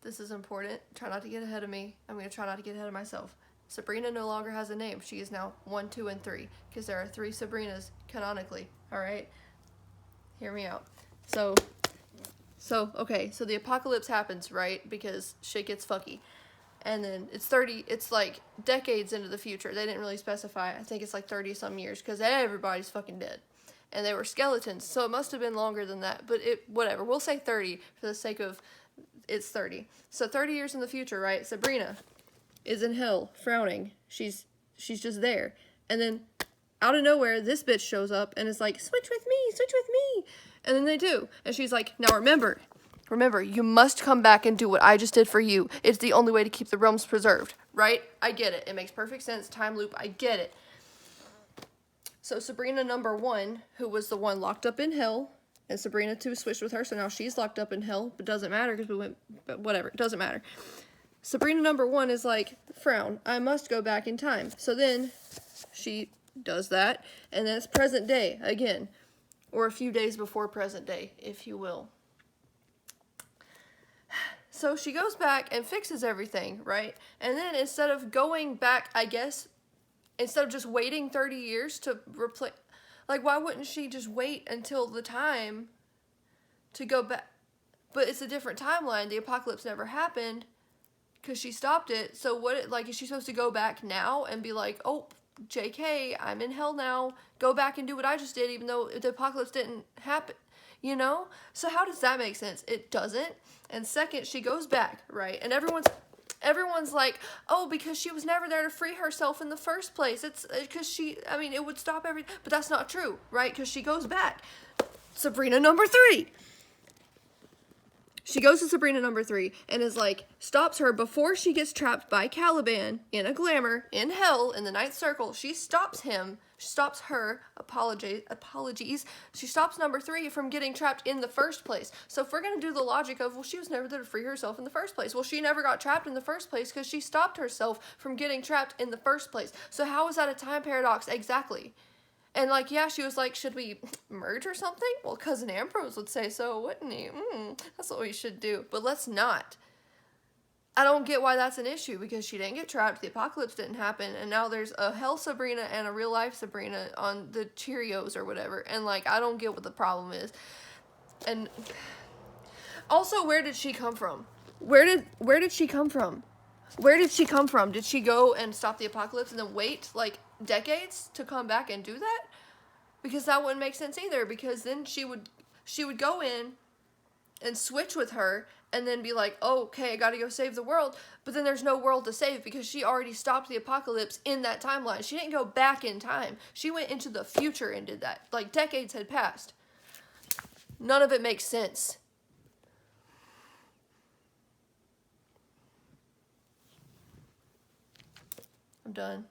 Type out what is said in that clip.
this is important. Try not to get ahead of me. I'm going to try not to get ahead of myself. Sabrina no longer has a name. She is now 1, 2, and 3, because there are 3 Sabrinas canonically. All right? Hear me out. So the apocalypse happens, right? Because shit gets fucky. And then it's like decades into the future. They didn't really specify. I think it's like 30-some years, because everybody's fucking dead. And they were skeletons, so it must have been longer than that. But whatever. We'll say 30 for the sake of it's 30. So 30 years in the future, right? Sabrina is in hell, frowning. She's just there. And then out of nowhere, this bitch shows up and is like, switch with me. And then they do. And she's like, now remember, you must come back and do what I just did for you. It's the only way to keep the realms preserved, right? I get it. It makes perfect sense. Time loop, I get it. So Sabrina number 1, who was the one locked up in hell, and Sabrina 2 switched with her, so now she's locked up in hell, but doesn't matter because but whatever, it doesn't matter. Sabrina number 1 is like, frown, I must go back in time. So then she does that, and then it's present day again, or a few days before present day, if you will. So she goes back and fixes everything, right? And then instead of going back, I guess, instead of just waiting 30 years to replace, like, why wouldn't she just wait until the time to go back? But it's a different timeline. The apocalypse never happened because she stopped it. So is she supposed to go back now and be like, oh, JK, I'm in hell now. Go back and do what I just did, even though the apocalypse didn't happen, you know? So how does that make sense? It doesn't. And second, she goes back, right? And everyone's like, oh, because she was never there to free herself in the first place. It's because it would stop everything. But that's not true, right? Because she goes back. Sabrina number 3. She goes to Sabrina number 3 and is like, stops her before she gets trapped by Caliban in a glamour in hell in the ninth circle. She stops him. She stops her. Apologies. She stops number 3 from getting trapped in the first place. So if we're going to do the logic of, well, she was never there to free herself in the first place. Well, she never got trapped in the first place because she stopped herself from getting trapped in the first place. So how is that a time paradox? Exactly. And, like, yeah, she was like, should we merge or something? Well, Cousin Ambrose would say so, wouldn't he? That's what we should do. But let's not. I don't get why that's an issue, because she didn't get trapped, the apocalypse didn't happen, and now there's a hell Sabrina and a real-life Sabrina on the Cheerios or whatever. And, like, I don't get what the problem is. And also, where did she come from? Where did she come from? Where did she come from? Did she go and stop the apocalypse and then wait, like, decades to come back and do that? Because that wouldn't make sense either, because then she would go in and switch with her and then be like, oh, okay, I gotta go save the world, but then there's no world to save because she already stopped the apocalypse in that timeline. She didn't go back in time. She went into the future and did that. Like, decades had passed. None of it makes sense. I'm done.